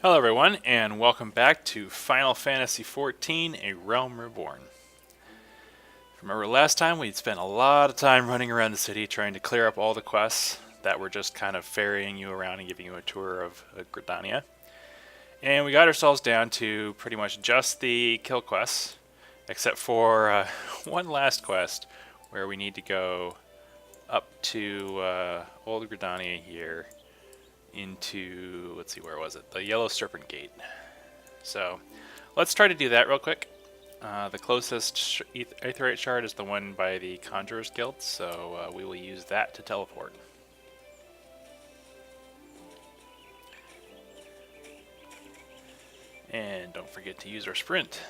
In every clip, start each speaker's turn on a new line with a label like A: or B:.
A: Hello everyone, and welcome back to Final Fantasy XIV, A Realm Reborn. Remember last time we'd spent a lot of time running around the city trying to clear up all the quests that were just kind of ferrying you around and giving you a tour of Gridania. And we got ourselves down to pretty much just the kill quests, except for one last quest where we need to go up to Old Gridania here into, let's see, where was it? The Yellow Serpent Gate. So let's try to do that real quick. The closest Aetherite shard is the one by the Conjurer's Guild, so we will use that to teleport. And don't forget to use our sprint.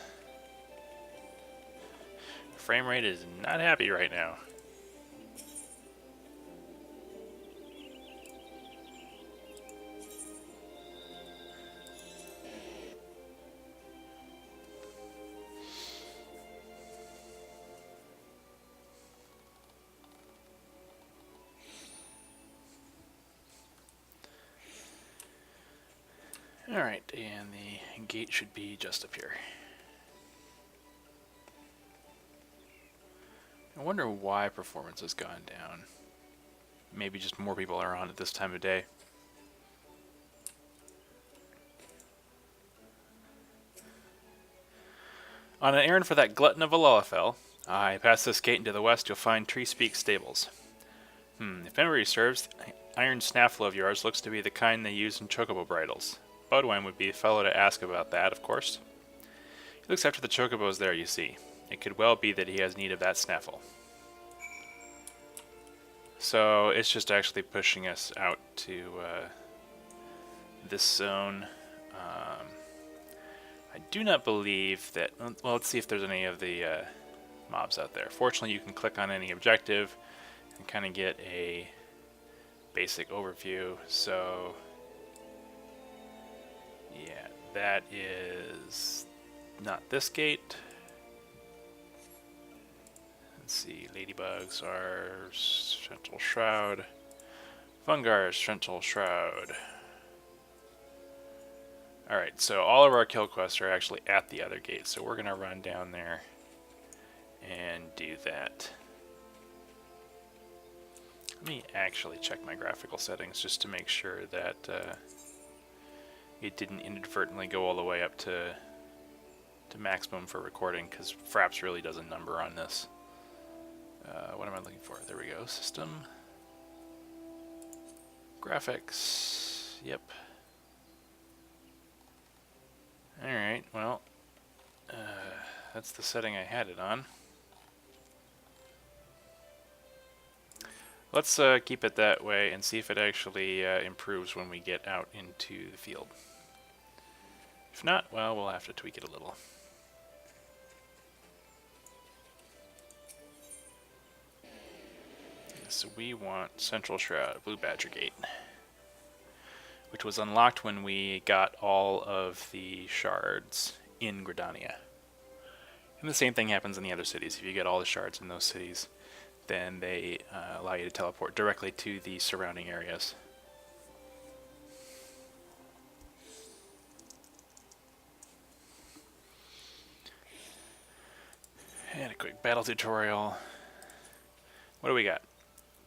A: Frame rate is not happy right now. Alright, and the gate should be just up here. I wonder why performance has gone down. Maybe just more people are on at this time of day. On an errand for that glutton of a Lullafell, I pass this gate into the west, you'll find Tree Speak Stables. If memory serves, the iron snaffle of yours looks to be the kind they use in chocobo bridles. Bodwine would be the fellow to ask about that, of course. He looks after the chocobos there, you see. It could well be that he has need of that snaffle. So it's just actually pushing us out to this zone. I do not believe that... Well, let's see if there's any of the mobs out there. Fortunately, you can click on any objective and kind of get a basic overview. So, yeah, that is not this gate. Let's see, ladybugs are Central Shroud. Fungar is Central Shroud. Alright, so all of our kill quests are actually at the other gate, so we're going to run down there and do that. Let me actually check my graphical settings just to make sure that it didn't inadvertently go all the way up to maximum for recording, because Fraps really does a number on this. What am I looking for? There we go. System. Graphics. Yep. Alright, well, that's the setting I had it on. Let's keep it that way and see if it actually improves when we get out into the field. If not, well, we'll have to tweak it a little. So we want Central Shroud, Blue Badger Gate, which was unlocked when we got all of the shards in Gridania. And the same thing happens in the other cities. If you get all the shards in those cities, then they allow you to teleport directly to the surrounding areas. And a quick battle tutorial. What do we got?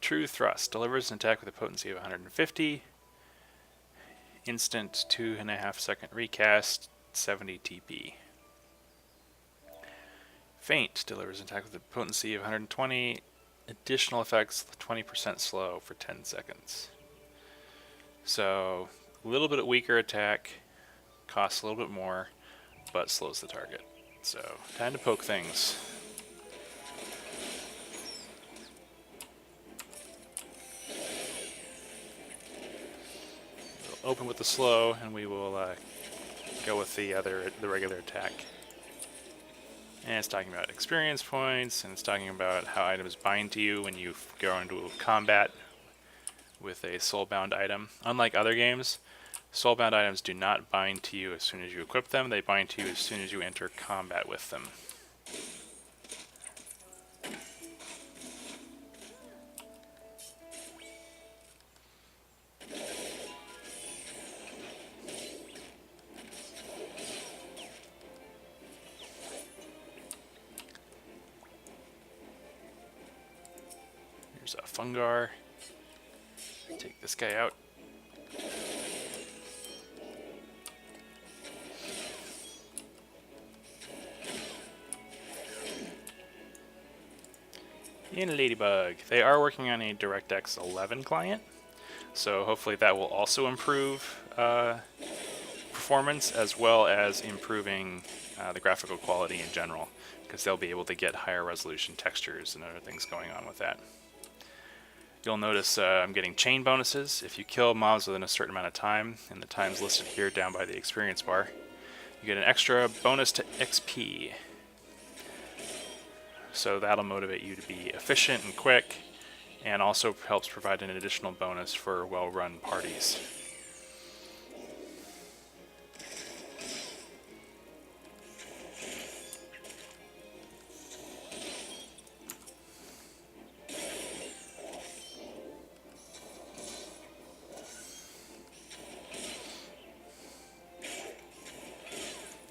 A: True Thrust delivers an attack with a potency of 150. Instant 2.5 second recast, 70 TP. Faint delivers an attack with a potency of 120. Additional effects 20% slow for 10 seconds. So a little bit weaker attack, costs a little bit more, but slows the target. So time to poke things. We'll open with the slow, and we will go with the regular attack. And it's talking about experience points, and it's talking about how items bind to you when you go into combat with a soulbound item. Unlike other games, soulbound items do not bind to you as soon as you equip them, they bind to you as soon as you enter combat with them. fungar. Take this guy out. In Ladybug, they are working on a DirectX 11 client, so hopefully that will also improve performance as well as improving the graphical quality in general, because they'll be able to get higher resolution textures and other things going on with that. You'll notice I'm getting chain bonuses. If you kill mobs within a certain amount of time, and the time's listed here down by the experience bar, you get an extra bonus to XP. So that'll motivate you to be efficient and quick, and also helps provide an additional bonus for well-run parties.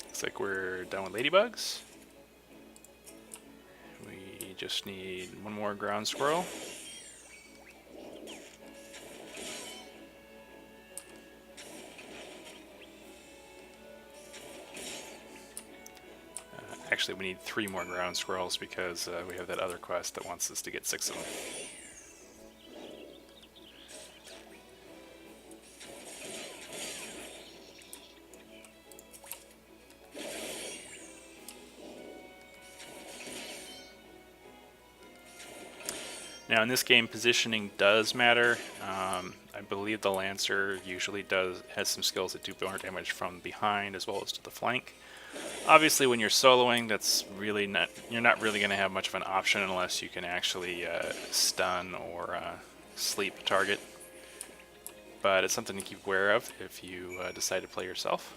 A: Looks like we're done with ladybugs. We just need one more ground squirrel. Actually, we need 3 more ground squirrels because we have that other quest that wants us to get 6 of them. Now in this game, positioning does matter. I believe the Lancer usually has some skills that do more damage from behind as well as to the flank. Obviously, when you're soloing, you're not really going to have much of an option unless you can actually stun or sleep a target. But it's something to keep aware of if you decide to play yourself.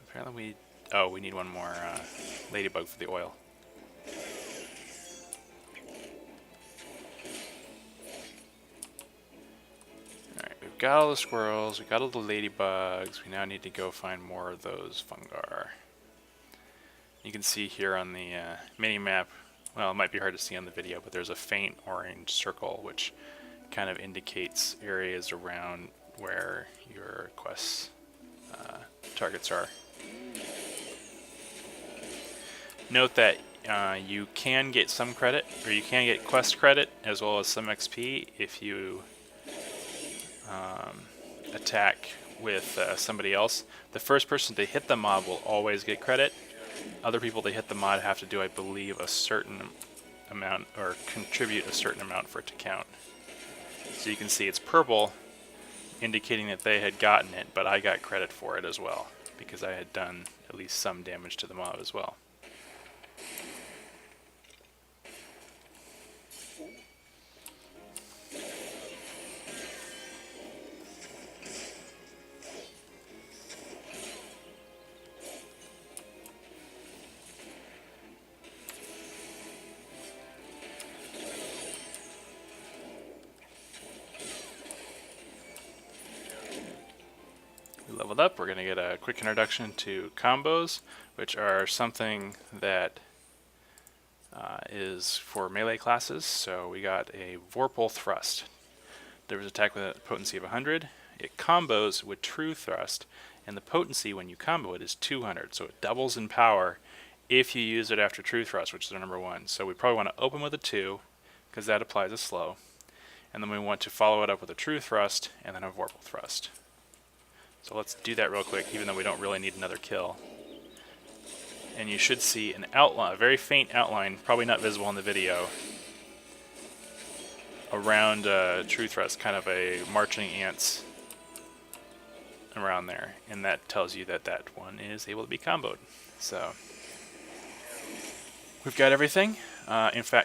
A: Apparently we need one more ladybug for the oil. We've got all the squirrels, we've got all the ladybugs, we now need to go find more of those fungar. You can see here on the mini-map, well, it might be hard to see on the video, but there's a faint orange circle which kind of indicates areas around where your quest targets are. Note that you can get some credit, or you can get quest credit as well as some XP if you attack with somebody else. The first person to hit the mob will always get credit. Other people that hit the mod have to do, I believe, a certain amount, or contribute a certain amount for it to count. So you can see it's purple, indicating that they had gotten it, but I got credit for it as well, because I had done at least some damage to the mob as well. Leveled up, we're going to get a quick introduction to combos, which are something that is for melee classes. So we got a Vorpal Thrust. There was attack with a potency of 100. It combos with True Thrust, and the potency when you combo it is 200, so it doubles in power if you use it after True Thrust, which is our number 1. So we probably want to open with a 2, because that applies a slow. And then we want to follow it up with a True Thrust, and then a Vorpal Thrust. So let's do that real quick, even though we don't really need another kill. And you should see an outline, a very faint outline, probably not visible in the video, around True Thrust, kind of a marching ants around there. And that tells you that that one is able to be comboed. So we've got everything.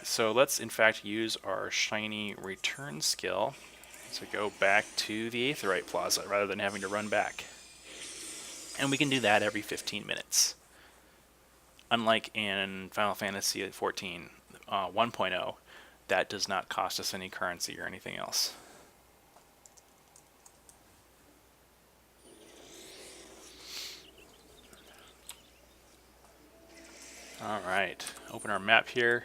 A: So let's in fact use our shiny return skill to go back to the Aetheryte Plaza rather than having to run back. And we can do that every 15 minutes. Unlike in Final Fantasy XIV 1.0, that does not cost us any currency or anything else. Alright, open our map here.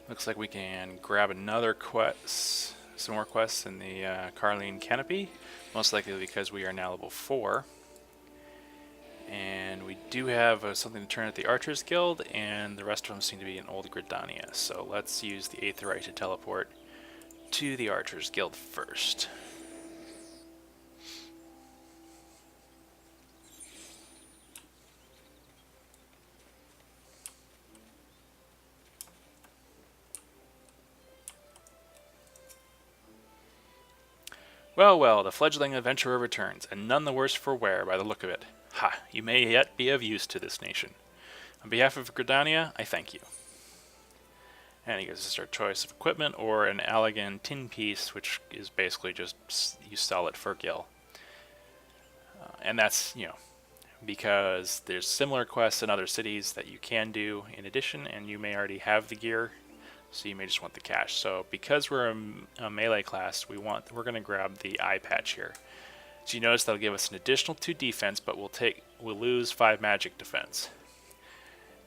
A: Looks like we can grab another quest, some more quests in the Carleen Canopy, most likely because we are now level 4. And we do have something to turn at the Archers Guild, and the rest of them seem to be in Old Gridania. So let's use the Aetheryte to teleport to the Archers Guild first. Well, well, the fledgling adventurer returns, and none the worse for wear by the look of it. Ha, you may yet be of use to this nation. On behalf of Gridania, I thank you. And he gives us our choice of equipment or an Allegan tin piece, which is basically just you sell it for gil. And that's, because there's similar quests in other cities that you can do in addition, and you may already have the gear, so you may just want the cash. So because we're a melee class, we're going to grab the eye patch here. So you notice that'll give us an additional 2 defense, but we'll lose 5 magic defense.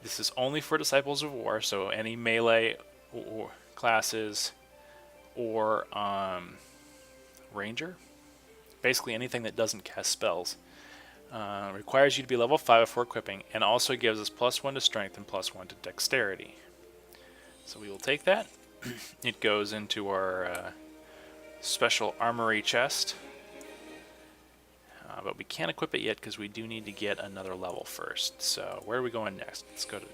A: This is only for Disciples of War, so any melee or classes or Ranger, basically anything that doesn't cast spells, requires you to be level 5 before equipping, and also gives us +1 to strength and +1 to dexterity. So we will take that. It goes into our special armory chest. But we can't equip it yet because we do need to get another level first. So where are we going next? Let's go to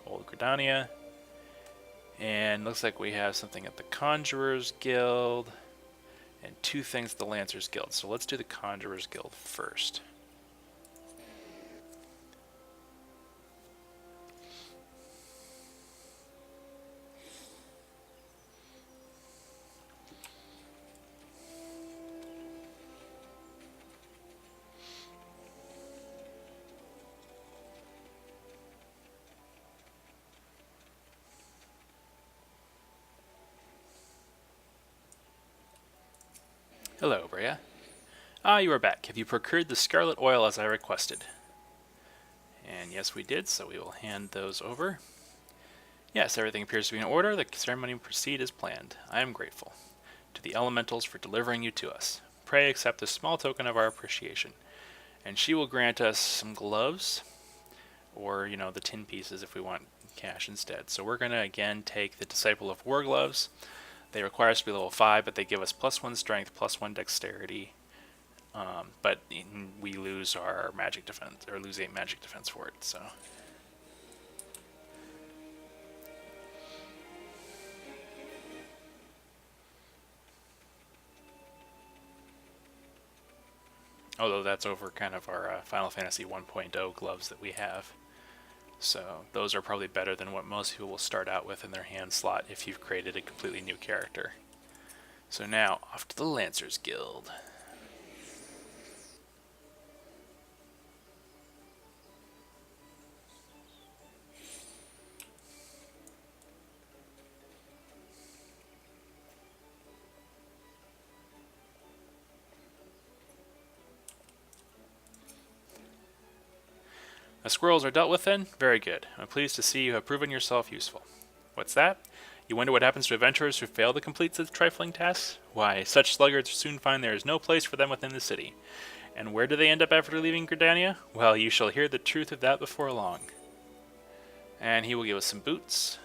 A: Old Gridania. And looks like we have something at the Conjurer's Guild and 2 things at the Lancer's Guild. So let's do the Conjurer's Guild first. Hello, Brea. Ah, you are back. Have you procured the scarlet oil as I requested? And yes, we did, so we will hand those over. Yes, everything appears to be in order. The ceremony will proceed as planned. I am grateful to the elementals for delivering you to us. Pray accept this small token of our appreciation. And she will grant us some gloves, or, the tin pieces if we want cash instead. So we're going to, again, take the Disciple of War gloves. They require us to be level 5, but they give us +1 strength, +1 dexterity. But we lose our magic defense, or lose 8 magic defense for it, so. Although that's over kind of our Final Fantasy 1.0 gloves that we have. So those are probably better than what most people will start out with in their hand slot if you've created a completely new character. So now, off to the Lancers Guild. The squirrels are dealt with then? Very good. I'm pleased to see you have proven yourself useful. What's that? You wonder what happens to adventurers who fail to complete such trifling tasks? Why, such sluggards soon find there is no place for them within the city. And where do they end up after leaving Gridania? Well, you shall hear the truth of that before long. And he will give us some boots.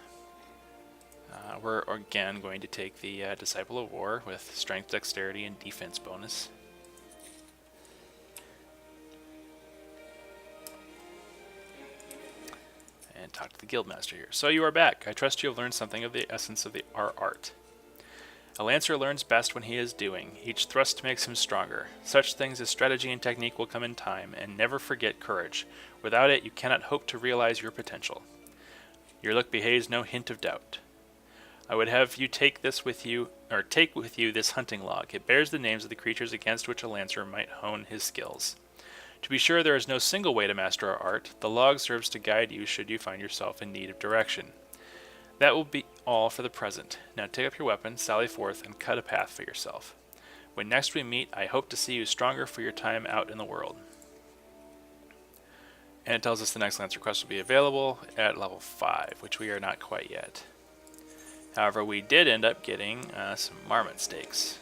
A: We're again going to take the Disciple of War with strength, dexterity, and defense bonus. And talk to the guildmaster here. So you are back. I trust you have learned something of the essence of our art. A lancer learns best when he is doing. Each thrust makes him stronger. Such things as strategy and technique will come in time, and never forget courage. Without it, you cannot hope to realize your potential. Your look behaves no hint of doubt. I would have you take with you this hunting log. It bears the names of the creatures against which a lancer might hone his skills. To be sure, there is no single way to master our art. The log serves to guide you should you find yourself in need of direction. That will be all for the present. Now take up your weapon, sally forth, and cut a path for yourself. When next we meet, I hope to see you stronger for your time out in the world. And it tells us the next Lancer quest will be available at level 5, which we are not quite yet. However, we did end up getting some marmot steaks,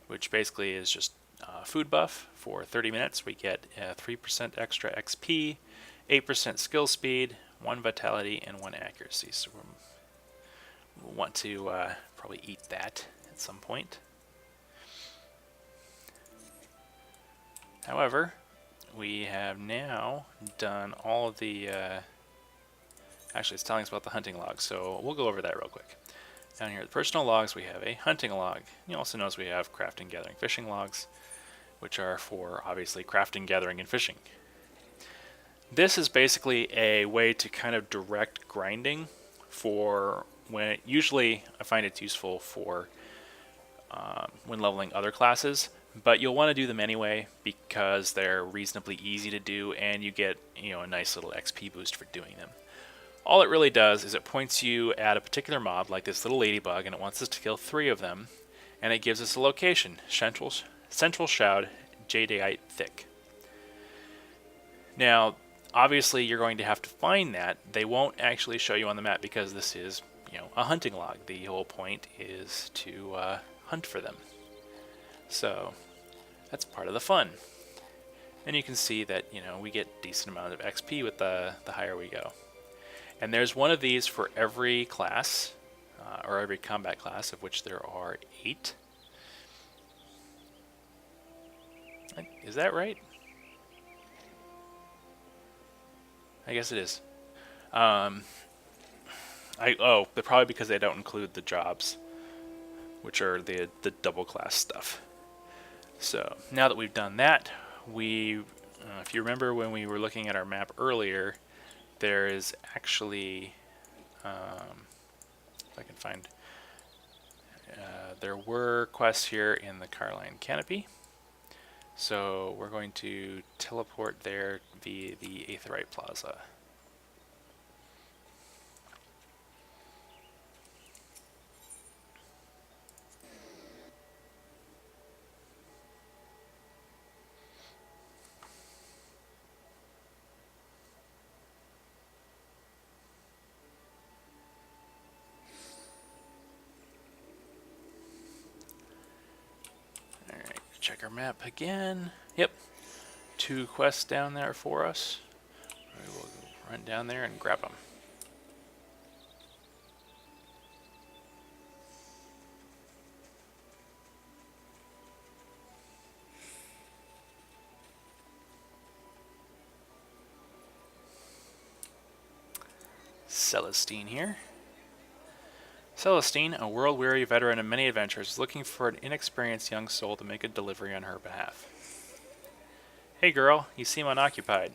A: which basically is just food buff. For 30 minutes, we get 3% extra XP, 8% skill speed, 1 vitality, and 1 accuracy. So we'll want to probably eat that at some point. However, we have now done all of the... actually, it's telling us about the hunting log, so we'll go over that real quick. Down here, the personal logs, we have a hunting log. You also notice we have crafting, gathering, fishing logs, which are for, obviously, crafting, gathering, and fishing. This is basically a way to kind of direct grinding for when... Usually, I find it's useful for when leveling other classes, but you'll want to do them anyway because they're reasonably easy to do, and you get, a nice little XP boost for doing them. All it really does is it points you at a particular mob, like this little ladybug, and it wants us to kill 3 of them, and it gives us a location, Central Shroud, Jadeite Thick. Now, obviously, you're going to have to find that. They won't actually show you on the map because this is, a hunting log. The whole point is to hunt for them. So, that's part of the fun. And you can see that, we get decent amount of XP with the higher we go. And there's one of these for every class, or every combat class, of which there are 8. Is that right? I guess it is. But probably because they don't include the jobs, which are the double class stuff. So now that we've done that, if you remember when we were looking at our map earlier, there is actually, if I can find, there were quests here in the Carline Canopy. So we're going to teleport there via the Aetheryte Plaza. Check our map again. Yep. 2 quests down there for us. We will run down there and grab them. Celestine here. Celestine, a world-weary veteran of many adventures, is looking for an inexperienced young soul to make a delivery on her behalf. Hey girl, you seem unoccupied.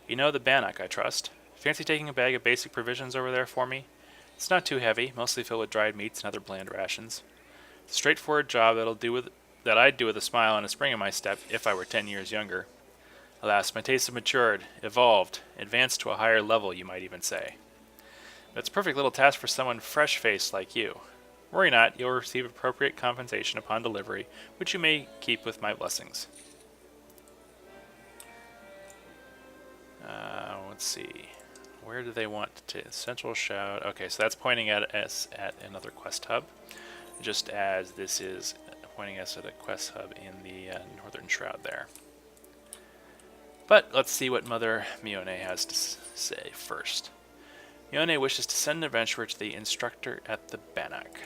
A: You know the Bannock, I trust. Fancy taking a bag of basic provisions over there for me? It's not too heavy, mostly filled with dried meats and other bland rations. It's a straightforward job that I'd do with a smile and a spring in my step if I were 10 years younger. Alas, my tastes have matured, evolved, advanced to a higher level, you might even say. But it's a perfect little task for someone fresh-faced like you. Worry not, you'll receive appropriate compensation upon delivery, which you may keep with my blessings. Let's see. Where do they want to? Central Shroud. Okay, so that's pointing at us at another quest hub, just as this is pointing us at a quest hub in the Northern Shroud there. But let's see what Mother Mione has to say first. Mione wishes to send an adventurer to the instructor at the Bannock.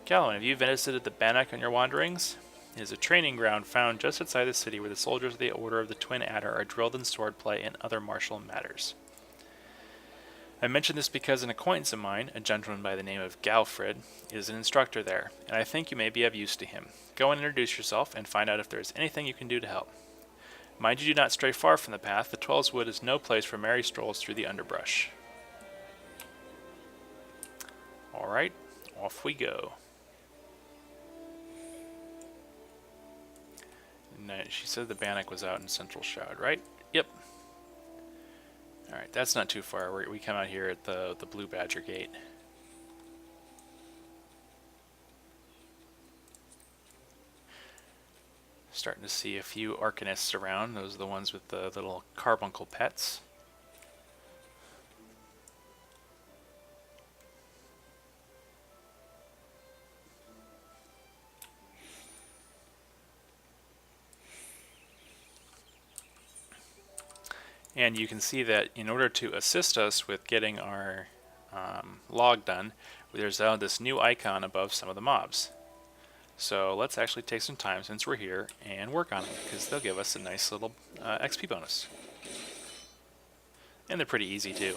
A: Callum, have you visited the Bannock on your wanderings? It is a training ground found just outside the city where the soldiers of the Order of the Twin Adder are drilled in swordplay and other martial matters. I mention this because an acquaintance of mine, a gentleman by the name of Galfrid, is an instructor there, and I think you may be of use to him. Go and introduce yourself and find out if there is anything you can do to help. Mind you do not stray far from the path. The Twelves Wood is no place for merry strolls through the underbrush. Alright, off we go. She said the Bannock was out in Central Shroud, right? Yep. Alright, that's not too far. We come out here at the Blue Badger Gate. Starting to see a few Arcanists around. Those are the ones with the little carbuncle pets. And you can see that in order to assist us with getting our log done, there's now this new icon above some of the mobs. So let's actually take some time since we're here and work on them, because they'll give us a nice little XP bonus. And they're pretty easy too.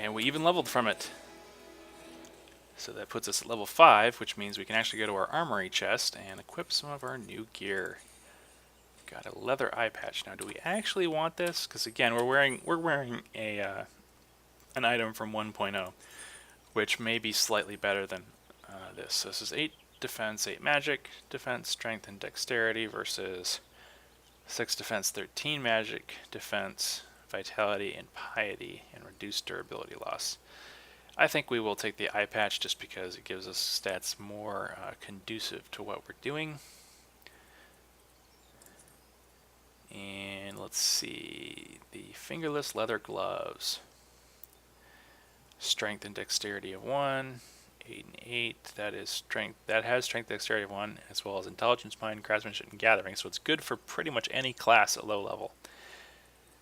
A: And we even leveled from it. So that puts us at level 5, which means we can actually go to our armory chest and equip some of our new gear. Got a leather eye patch. Now, do we actually want this? Because again, we're wearing a an item from 1.0, which may be slightly better than this. So this is 8 defense, 8 magic, defense, strength, and dexterity versus 6 defense, 13 magic, defense, vitality, and piety, and reduced durability loss. I think we will take the eye patch just because it gives us stats more conducive to what we're doing. And let's see, the fingerless leather gloves. Strength and dexterity of 1, 8 and 8. That is strength. That has strength, dexterity of 1, as well as intelligence, mind, craftsmanship, and gathering. So it's good for pretty much any class at low level.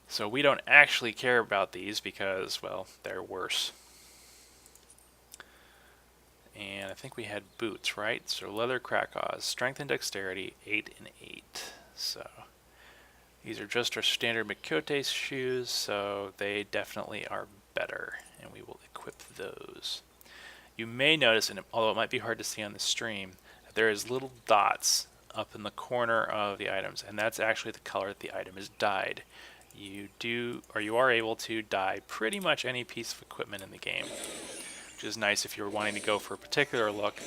A: So we don't actually care about these because, well, they're worse. And I think we had boots, right? So leather Krakos, strength and dexterity, 8 and 8. So these are just our standard Mikote shoes, so they definitely are better, and we will equip those. You may notice, and although it might be hard to see on the stream, that there is little dots up in the corner of the items, and that's actually the color that the item is dyed. You are able to dye pretty much any piece of equipment in the game, which is nice if you're wanting to go for a particular look,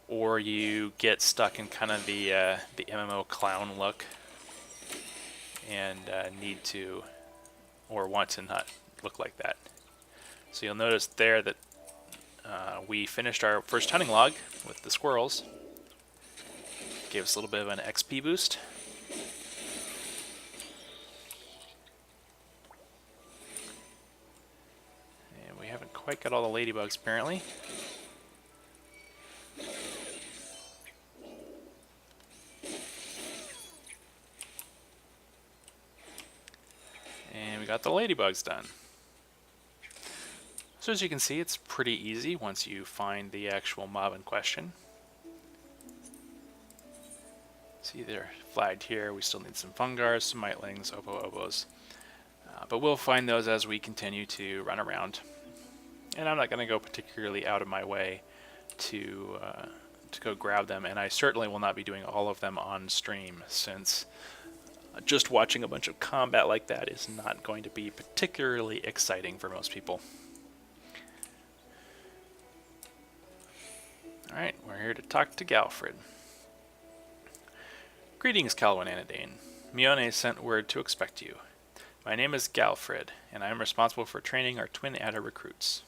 A: or you get stuck in kind of the MMO clown look and need to, or want to not look like that. So you'll notice there that we finished our first hunting log with the squirrels. Gave us a little bit of an XP boost. And we haven't quite got all the ladybugs apparently. And we got the ladybugs done. So as you can see, it's pretty easy once you find the actual mob in question. See, they're flagged here. We still need some fungars, some mitlings, obo-obos. But we'll find those as we continue to run around. And I'm not going to go particularly out of my way to go grab them. And I certainly will not be doing all of them on stream, since just watching a bunch of combat like that is not going to be particularly exciting for most people. Alright, we're here to talk to Galfred. Greetings, Calwyn Anadane. Mione sent word to expect you. My name is Galfred, and I am responsible for training our twin adder recruits.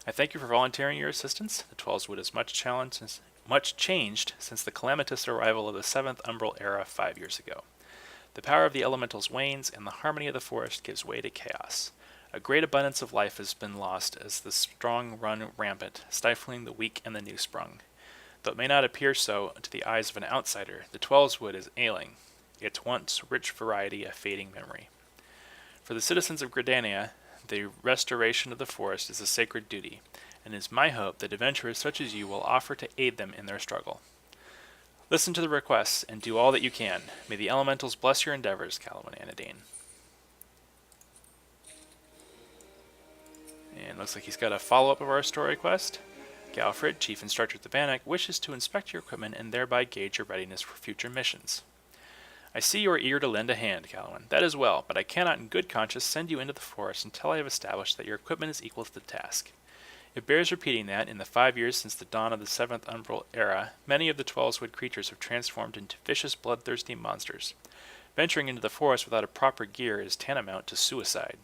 A: I thank you for volunteering your assistance. The Twelveswood is much changed since the calamitous arrival of the 7th Umbral Era 5 years ago. The power of the elementals wanes, and the harmony of the forest gives way to chaos. A great abundance of life has been lost as the strong run rampant, stifling the weak and the new sprung. Though it may not appear so to the eyes of an outsider, the Twelveswood is ailing, its once rich variety a fading memory. For the citizens of Gridania, the restoration of the forest is a sacred duty, and it is my hope that adventurers such as you will offer to aid them in their struggle. Listen to the requests and do all that you can. May the elementals bless your endeavors, Calwyn Anadane. And looks like he's got a follow-up of our story quest. Galfred, Chief Instructor at the Bannock, wishes to inspect your equipment and thereby gauge your readiness for future missions. I see you are eager to lend a hand, Calwyn. That is well, but I cannot in good conscience send you into the forest until I have established that your equipment is equal to the task. It bears repeating that, in the 5 years since the dawn of the 7th Umbral Era, many of the Twelveswood creatures have transformed into vicious, bloodthirsty monsters. Venturing into the forest without a proper gear is tantamount to suicide.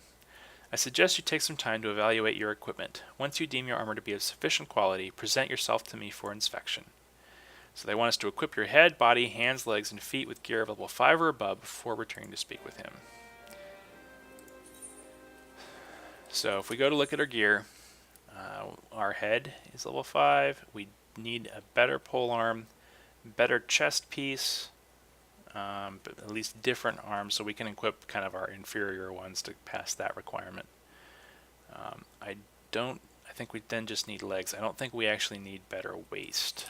A: I suggest you take some time to evaluate your equipment. Once you deem your armor to be of sufficient quality, present yourself to me for inspection. So they want us to equip your head, body, hands, legs, and feet with gear of level 5 or above before returning to speak with him. So if we go to look at our gear, our head is level 5. We need a better pole arm, better chest piece, but at least different arms, so we can equip kind of our inferior ones to pass that requirement. I think we then just need legs. I don't think we actually need better waist.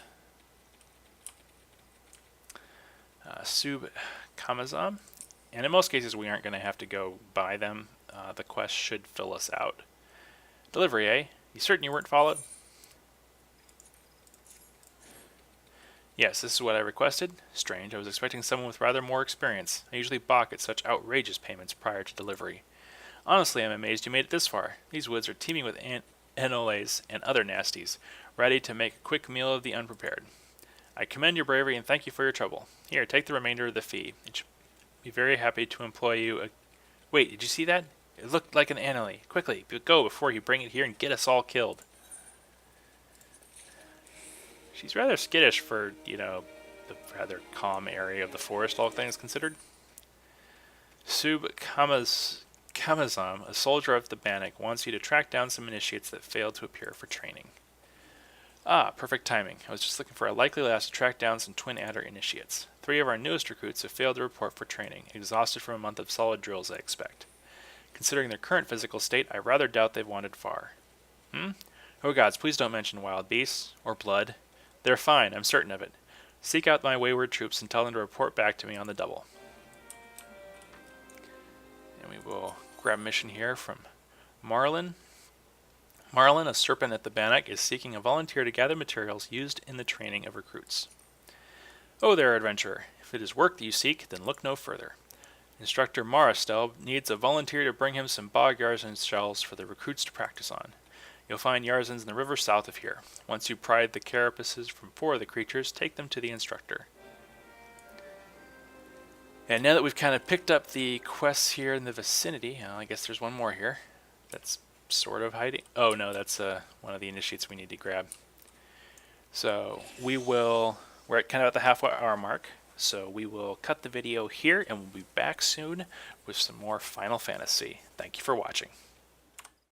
A: Sub Kamazam, and in most cases we aren't going to have to go buy them. The quest should fill us out. Delivery, eh? You certain you weren't followed? Yes, this is what I requested. Strange, I was expecting someone with rather more experience. I usually balk at such outrageous payments prior to delivery. Honestly, I'm amazed you made it this far. These woods are teeming with anoles and other nasties, ready to make a quick meal of the unprepared. I commend your bravery and thank you for your trouble. Here, take the remainder of the fee. It should be very happy to employ you. Wait, did you see that? It looked like an anole. Quickly, go before you bring it here and get us all killed. She's rather skittish for, the rather calm area of the forest, all things considered. Sub Kamazam, a soldier of the Bannock, wants you to track down some initiates that failed to appear for training. Ah, perfect timing. I was just looking for a likely last to track down some Twin Adder initiates. 3 of our newest recruits have failed to report for training, exhausted from a month of solid drills, I expect. Considering their current physical state, I rather doubt they've wandered far. Oh gods, please don't mention wild beasts, or blood. They're fine, I'm certain of it. Seek out my wayward troops and tell them to report back to me on the double. And we will grab a mission here from Marlin. Marlin, a serpent at the Bannock, is seeking a volunteer to gather materials used in the training of recruits. Oh there, adventurer. If it is work that you seek, then look no further. Instructor Maristel needs a volunteer to bring him some bog Yarzan shells for the recruits to practice on. You'll find Yarzans in the river south of here. Once you pry the carapaces from 4 of the creatures, take them to the instructor. And now that we've kind of picked up the quests here in the vicinity, I guess there's one more here. That's sort of hiding. Oh no, that's one of the initiates we need to grab. So we're at kind of at the halfway hour mark. So we will cut the video here and we'll be back soon with some more Final Fantasy. Thank you for watching.